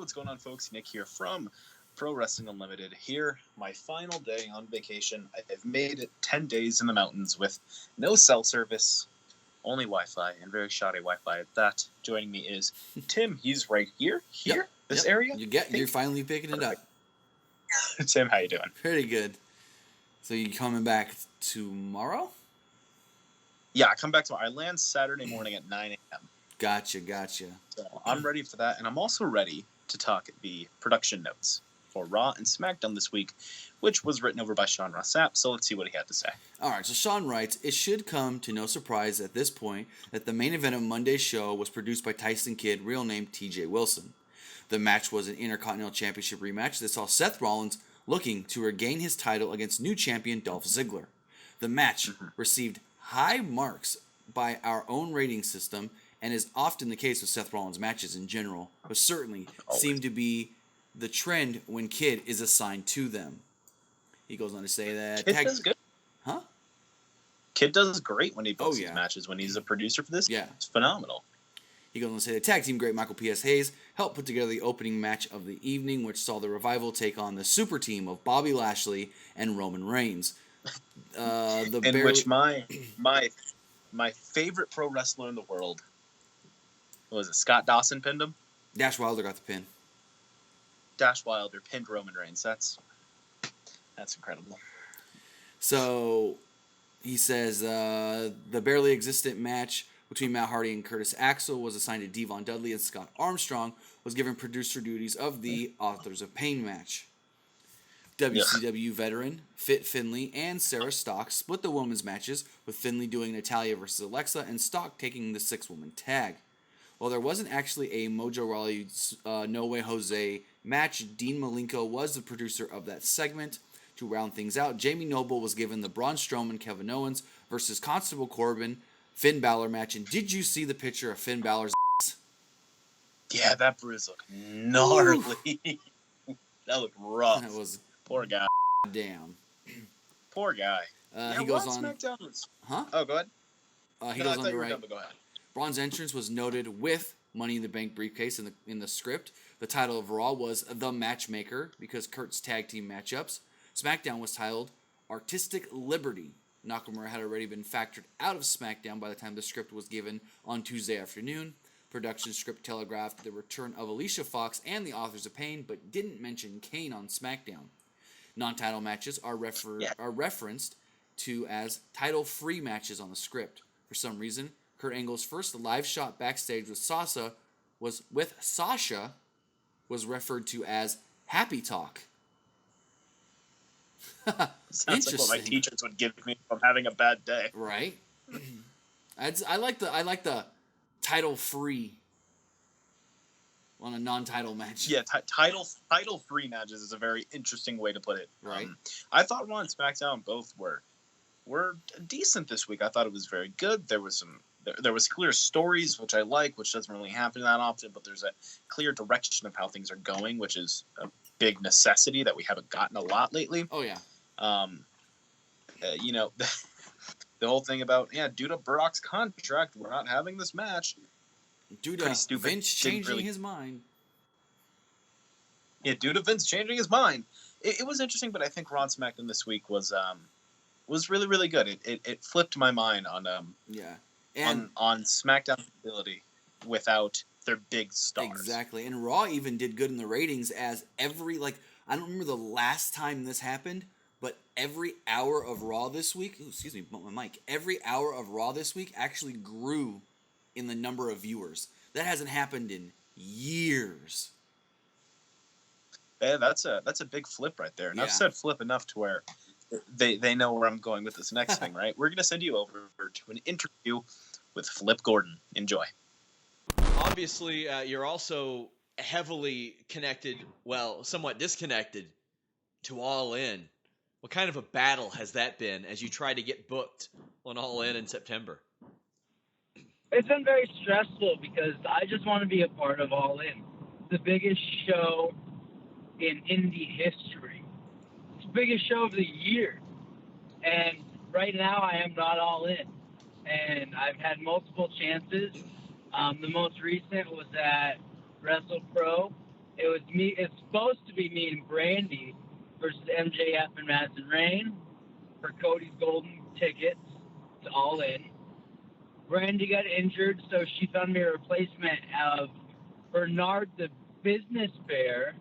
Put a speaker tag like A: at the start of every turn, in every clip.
A: what's going on, folks? Nick here from Pro Wrestling Unlimited. Here, my final day on vacation. I've made it 10 days in the mountains with no cell service, only Wi-Fi, and very shoddy Wi-Fi at that. Joining me is Tim. He's right here, this area.
B: You're finally picking it up.
A: Tim, how you doing?
B: Pretty good. So you coming back tomorrow?
A: Yeah, I come back tomorrow. I land Saturday morning at 9 a.m.
B: Gotcha.
A: So I'm ready for that, and I'm also ready to talk the production notes for Raw and SmackDown this week, which was written over by Sean Ross Sapp. So let's see what he had to say.
B: All right, so Sean writes, it should come to no surprise at this point that the main event of Monday's show was produced by Tyson Kidd, real name TJ Wilson. The match was an Intercontinental Championship rematch that saw Seth Rollins looking to regain his title against new champion Dolph Ziggler. The match received high marks by our own rating system, and is often the case with Seth Rollins matches in general, but certainly seemed to be the trend when Kidd is assigned to them. He goes on to say that...
A: Kidd does good.
B: Huh?
A: Kidd does great when he books his matches. When he's a producer for this, it's phenomenal.
B: He goes on to say the tag team great Michael P.S. Hayes helped put together the opening match of the evening, which saw the Revival take on the super team of Bobby Lashley and Roman Reigns.
A: Which my favorite pro wrestler in the world, what was it, Scott Dawson pinned him?
B: Dash Wilder got the pin.
A: Dash Wilder pinned Roman Reigns. That's incredible.
B: So he says the barely existent match between Matt Hardy and Curtis Axel was assigned to Devon Dudley, and Scott Armstrong was given producer duties of the Authors of Pain match. WCW veteran Fit Finlay and Sarah Stock split the women's matches, with Finlay doing Natalya versus Alexa and Stock taking the 6-woman tag. While there wasn't actually a Mojo Rawley No Way Jose match, Dean Malenko was the producer of that segment. To round things out, Jamie Noble was given the Braun Strowman Kevin Owens versus Constable Corbin Finn Balor match. And did you see the picture of Finn Balor's ass?
A: Yeah, that bruise looked gnarly. That looked rough.
B: That was
A: poor guy.
B: Damn.
A: Poor guy.
B: He goes on.
A: SmackDown.
B: Huh?
A: Oh, go ahead.
B: He goes on to write.
A: Done, but go ahead.
B: Braun's entrance was noted with Money in the Bank briefcase in the script. The title of Raw was The Matchmaker because Kurt's tag team matchups. SmackDown was titled Artistic Liberty. Nakamura had already been factored out of SmackDown by the time the script was given on Tuesday afternoon. Production script telegraphed the return of Alicia Fox and the Authors of Pain, but didn't mention Kane on SmackDown. Non-title matches are referenced to as title-free matches on the script. For some reason, Kurt Angle's first live shot backstage with Sasha was referred to as Happy Talk.
A: Sounds like what my teachers would give me if I'm having a bad day.
B: Right. I like the title free on a non-title match.
A: Yeah, title free matches is a very interesting way to put it.
B: Right.
A: I thought Raw and SmackDown both were decent this week. I thought it was very good. There was clear stories, which I like, which doesn't really happen that often, but there's a clear direction of how things are going, which is a big necessity that we haven't gotten a lot lately.
B: Oh, yeah.
A: The whole thing about, due to Brock's contract, we're not having this match.
B: Due to Vince changing his mind.
A: Yeah, due to Vince changing his mind. It was interesting, but I think Raw and SmackDown this week was really, really good. It flipped my mind on on SmackDown's ability without their big stars.
B: Exactly. And Raw even did good in the ratings as I don't remember the last time this happened, but every hour of Raw this week, every hour of Raw this week actually grew in the number of viewers. That hasn't happened in years.
A: Yeah, that's a big flip right there. And I've said flip enough to where they know where I'm going with this next thing, right? We're going to send you over to an interview with Flip Gordon. Enjoy.
C: Obviously, you're also heavily connected, somewhat disconnected to All In. What kind of a battle has that been as you try to get booked on All In September?
D: It's been very stressful because I just want to be a part of All In. The biggest show in indie history. It's the biggest show of the year. And right now I am not all in. And I've had multiple chances. The most recent was at WrestlePro it was me. It's supposed to be me and Brandy versus MJF and Madison Rain for Cody's golden tickets to All In. Brandy got injured, so she found me a replacement of Bernard the Business Bear,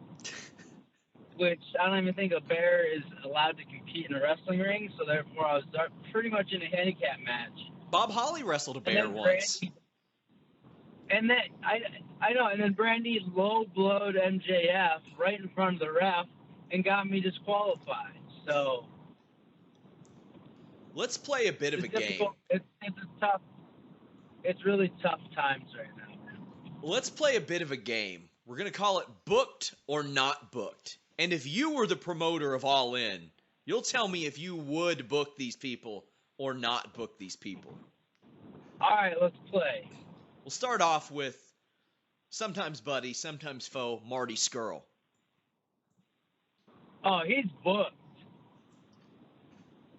D: which I don't even think a bear is allowed to compete in a wrestling ring, so therefore I was pretty much in a handicap match.
C: Bob Holly wrestled a bear once.
D: And then I know, and then Brandy low-blowed MJF right in front of the ref and got me disqualified. So
C: let's play a bit of a game.
D: It's a tough. It's really tough times right now, man.
C: Let's play a bit of a game. We're gonna call it booked or not booked. And if you were the promoter of All In, you'll tell me if you would book these people or not book these people.
D: All right, let's play.
C: We'll start off with sometimes buddy, sometimes foe, Marty Scurll.
D: Oh, he's booked.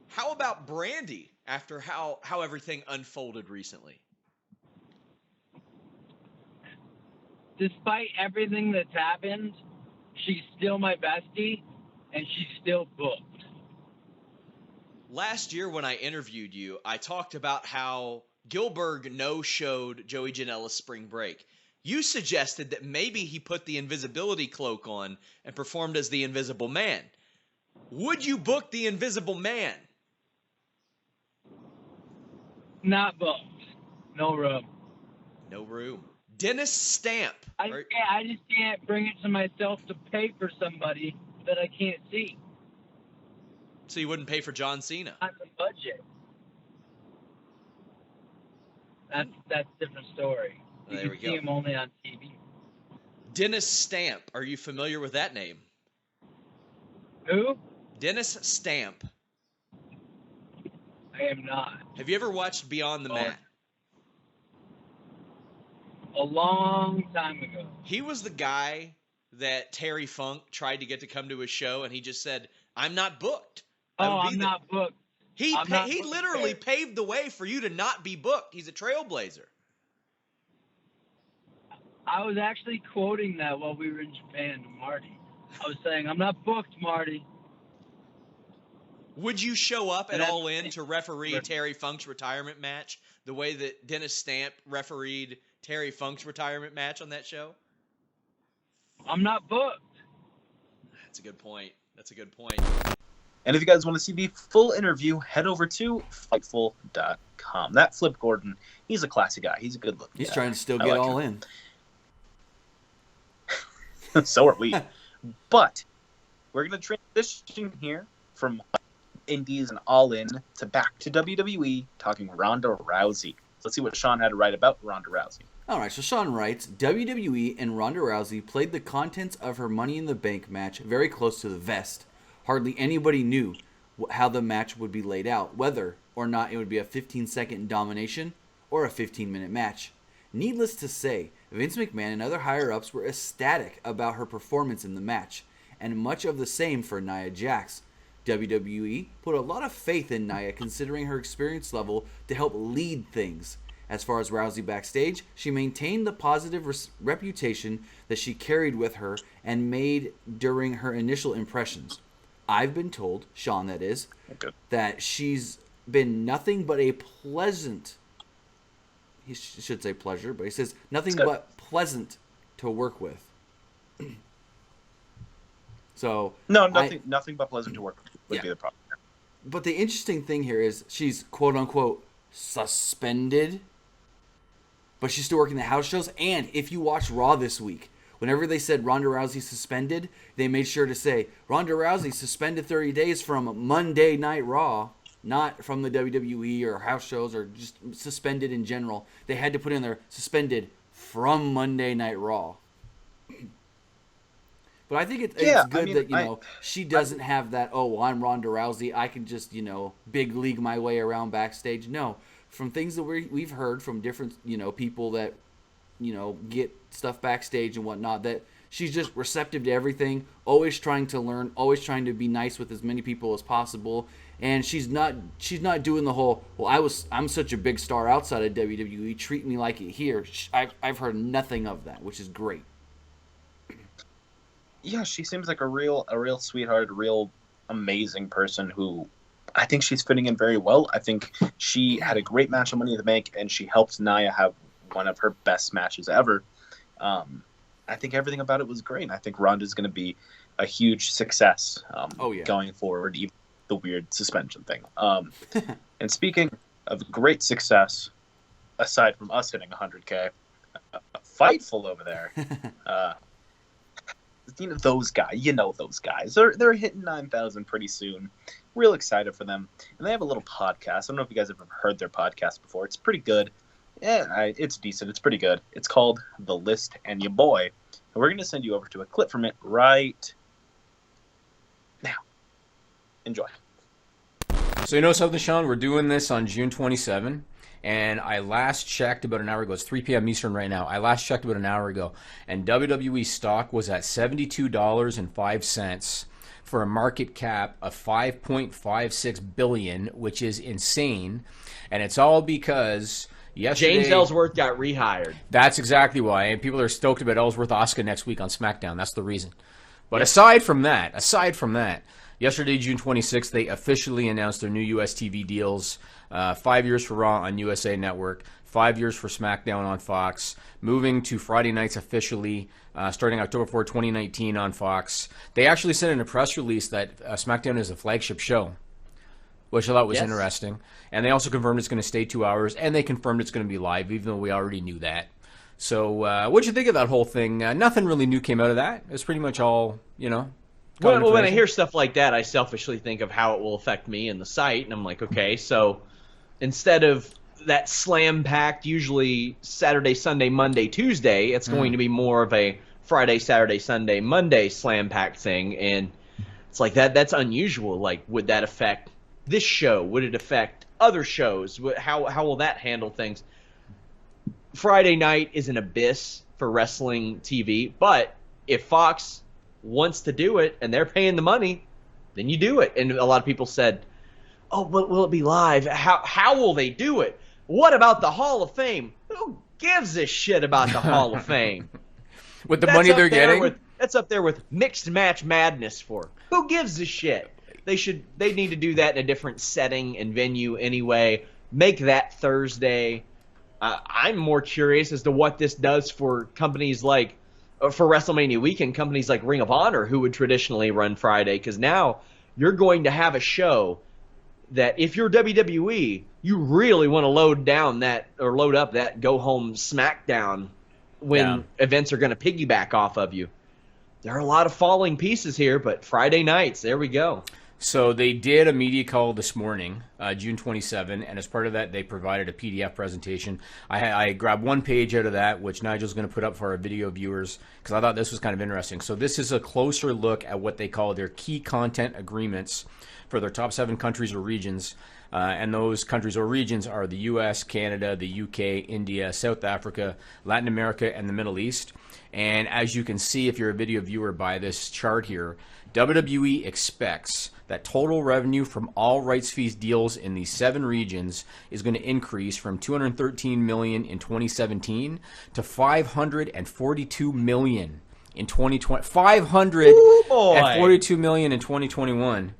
C: How about Brandy after how everything unfolded recently?
D: Despite everything that's happened, she's still my bestie, and she's still booked.
C: Last year when I interviewed you, I talked about how Gilbert no-showed Joey Janela's spring break. You suggested that maybe he put the invisibility cloak on and performed as the Invisible Man. Would you book the Invisible Man?
D: Not booked. No room.
C: No room. Dennis Stamp.
D: I just can't bring it to myself to pay for somebody that I can't see.
C: So you wouldn't pay for John Cena?
D: On the budget. That's a different story. You
C: There
D: can
C: we
D: see
C: go.
D: him only on TV.
C: Dennis Stamp. Are you familiar with that name?
D: Who?
C: Dennis Stamp.
D: I am not.
C: Have you ever watched Beyond the Mat?
D: A long time ago.
C: He was the guy that Terry Funk tried to get to come to his show, and he just said, "I'm not booked."
D: I'm not booked.
C: He
D: not
C: literally
D: booked.
C: paved the way for you to not be booked. He's a trailblazer.
D: I was actually quoting that while we were in Japan to Marty. I was saying, I'm not booked, Marty.
C: Would you show up at
D: And
C: All In to referee Terry Funk's retirement match the way that Dennis Stamp refereed Terry Funk's retirement match on that show?
D: I'm not booked.
C: That's a good point. That's a good point.
A: And if you guys want to see the full interview, head over to Fightful.com. That Flip Gordon, he's a classy guy. He's a good looking guy.
B: He's trying to still
A: I
B: get
A: like
B: all
A: him.
B: in.
A: So are we. But we're going to transition here from Indies and All In to back to WWE, talking Ronda Rousey. Let's see what Sean had to write about Ronda Rousey.
B: All right, so Sean writes, WWE and Ronda Rousey played the contents of her Money in the Bank match very close to the vest. Hardly anybody knew how the match would be laid out, whether or not it would be a 15-second domination or a 15-minute match. Needless to say, Vince McMahon and other higher-ups were ecstatic about her performance in the match, and much of the same for Nia Jax. WWE put a lot of faith in Nia considering her experience level to help lead things. As far as Rousey backstage, she maintained the positive reputation that she carried with her and made during her initial impressions. I've been told, Sean that is, that she's been nothing but a pleasant, he should say pleasure, but he says nothing but pleasant to work with. So
A: No, nothing but pleasant to work with would be the problem.
B: But the interesting thing here is she's quote unquote suspended, but she's still working the house shows. And if you watch Raw this week, whenever they said Ronda Rousey suspended, they made sure to say Ronda Rousey suspended 30 days from Monday Night Raw, not from the WWE or house shows or just suspended in general. They had to put in there suspended from Monday Night Raw. But I think it's good that, she doesn't have that, I'm Ronda Rousey, I can just, big league my way around backstage. No, from things that we've heard from different, people that, get stuff backstage and whatnot, that she's just receptive to everything, always trying to learn, always trying to be nice with as many people as possible. And she's not doing the whole, I'm such a big star outside of WWE, treat me like it here. I've heard nothing of that, which is great.
A: Yeah, she seems like a real sweetheart, a real amazing person who I think she's fitting in very well. I think she had a great match on Money in the Bank, and she helped Nia have one of her best matches ever. I think everything about it was great. And I think Ronda's going to be a huge success going forward, even the weird suspension thing. And speaking of great success, aside from us hitting 100K, Fightful over there. Those guys. They're hitting 9,000 pretty soon. Real excited for them. And they have a little podcast. I don't know if you guys have ever heard their podcast before. It's pretty good. Yeah, it's decent. It's pretty good. It's called The List and Your Boy. And we're going to send you over to a clip from it right now. Enjoy.
E: So you know something, Sean? We're doing this on June 27. And I last checked about an hour ago. It's 3 p.m. Eastern right now. I last checked about an hour ago. And WWE stock was at $72.05 for a market cap of $5.56 billion, which is insane. And it's all because yesterday,
C: James Ellsworth got rehired.
E: That's exactly why. And people are stoked about Ellsworth Asuka next week on SmackDown. That's the reason. But aside from that, yesterday, June 26th, they officially announced their new US TV deals. 5 years for Raw on USA Network, 5 years for SmackDown on Fox, moving to Friday nights officially, starting October 4, 2019 on Fox. They actually said in a press release that SmackDown is a flagship show, which I thought was interesting. And they also confirmed it's going to stay 2 hours, and they confirmed it's going to be live, even though we already knew that. So what'd you think of that whole thing? Nothing really new came out of that. It's pretty much all,
C: Well, when I hear stuff like that, I selfishly think of how it will affect me and the site, and I'm like, okay, so instead of that slam-packed, usually Saturday, Sunday, Monday, Tuesday, it's going to be more of a Friday, Saturday, Sunday, Monday slam-packed thing, and it's like that's unusual. Like, would that affect this show? Would it affect other shows? How will that handle things? Friday night is an abyss for wrestling TV, but if Fox wants to do it and they're paying the money, then you do it. And a lot of people said, oh, but will it be live? How will they do it? What about the Hall of Fame? Who gives a shit about the Hall of Fame?
E: With the money they're getting?
C: That's up there with mixed match madness for. Who gives a shit? They need to do that in a different setting and venue anyway. Make that Thursday. I'm more curious as to what this does for companies like, for WrestleMania weekend, companies like Ring of Honor, who would traditionally run Friday, because now you're going to have a show that if you're WWE, you really want to load up that go home SmackDown when events are going to piggyback off of you. There are a lot of falling pieces here, but Friday nights, there we go.
E: So they did a media call this morning, June 27, and as part of that, they provided a PDF presentation. I grabbed one page out of that, which Nigel's going to put up for our video viewers, because I thought this was kind of interesting. So this is a closer look at what they call their key content agreements for their top 7 countries or regions. And those countries or regions are the U.S., Canada, the UK, India, South Africa, Latin America, and the Middle East. And as you can see, if you're a video viewer by this chart here, WWE expects that total revenue from all rights fees deals in these 7 regions is going to increase from $213 million in 2017 to $542 million in 2020. $542 million in 2021.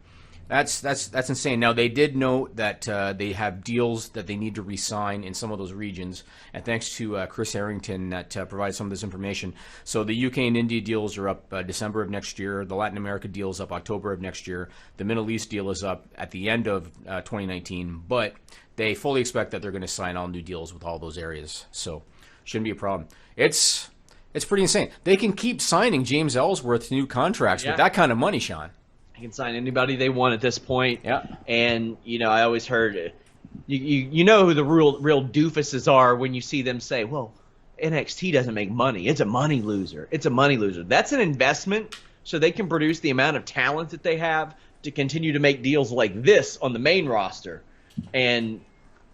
E: That's insane. Now, they did note that they have deals that they need to re-sign in some of those regions, and thanks to Chris Harrington that provides some of this information. So the UK and India deals are up December of next year. The Latin America deal is up October of next year. The Middle East deal is up at the end of 2019, but they fully expect that they're going to sign all new deals with all those areas. So shouldn't be a problem. It's pretty insane. They can keep signing James Ellsworth new contracts with that kind of money, Sean.
C: They can sign anybody they want at this point.
E: Yeah.
C: And, I always heard, you know who the real doofuses are when you see them say, well, NXT doesn't make money. It's a money loser. It's a money loser. That's an investment so they can produce the amount of talent that they have to continue to make deals like this on the main roster. And,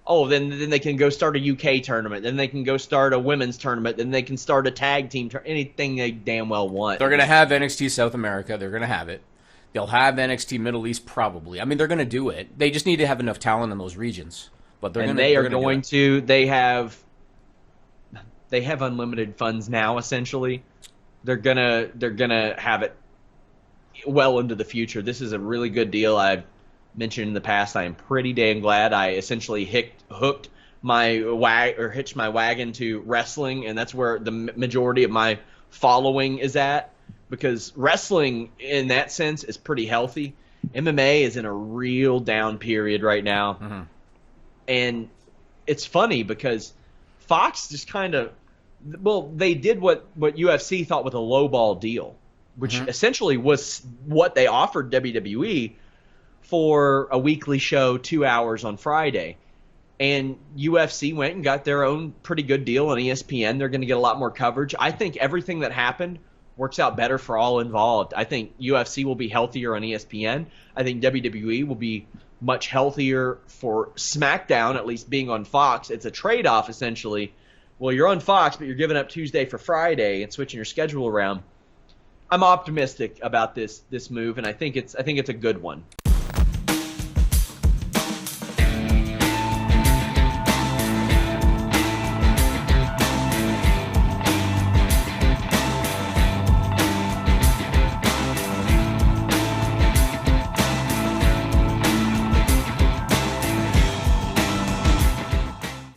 C: then they can go start a UK tournament. Then they can go start a women's tournament. Then they can start a tag team anything they damn well want.
E: They're going to have NXT South America. They're going to have it. They'll have NXT Middle East probably. I mean, they're going to do it. They just need to have enough talent in those regions. But they have unlimited funds now. Essentially,
C: they're gonna have it well into the future. This is a really good deal. I've mentioned in the past, I am pretty damn glad I essentially hitched my wagon to wrestling, and that's where the majority of my following is at, because wrestling in that sense is pretty healthy. MMA is in a real down period right now.
E: Mm-hmm.
C: And it's funny because Fox just kind of, well, they did what UFC thought was a lowball deal, which essentially was what they offered WWE for a weekly show, 2 hours on Friday. And UFC went and got their own pretty good deal on ESPN. They're going to get a lot more coverage. I think everything that happened works out better for all involved. I think UFC will be healthier on ESPN. I think WWE will be much healthier for SmackDown, at least being on Fox. It's a trade-off, essentially. Well, you're on Fox, but you're giving up Tuesday for Friday and switching your schedule around. I'm optimistic about this move, and I think it's a good one.